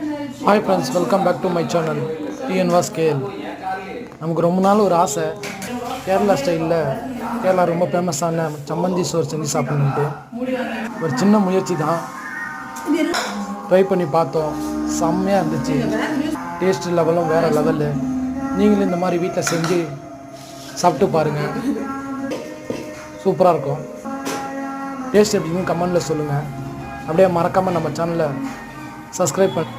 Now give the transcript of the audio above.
Hi friends, welcome back to my channel டிஎன்வாஸ் கேஎல். நமக்கு ரொம்ப நாள் ஒரு ஆசை, கேரளா ஸ்டைலில் கேரளா ரொம்ப ஃபேமஸான சம்மந்தி சோறு செஞ்சு சாப்பிடணுன்ட்டு. ஒரு சின்ன முயற்சி தான், ட்ரை பண்ணி பார்த்தோம். செம்மையாக இருந்துச்சு. டேஸ்ட் லெவலும் வேறு லெவலு. நீங்களும் இந்த மாதிரி வீட்டில் செஞ்சு சாப்பிட்டு பாருங்கள், சூப்பராக இருக்கும். டேஸ்ட் எப்படின்னு கமெண்டில் சொல்லுங்கள். அப்படியே மறக்காமல் நம்ம சேனலை சப்ஸ்கிரைப் பண்ணி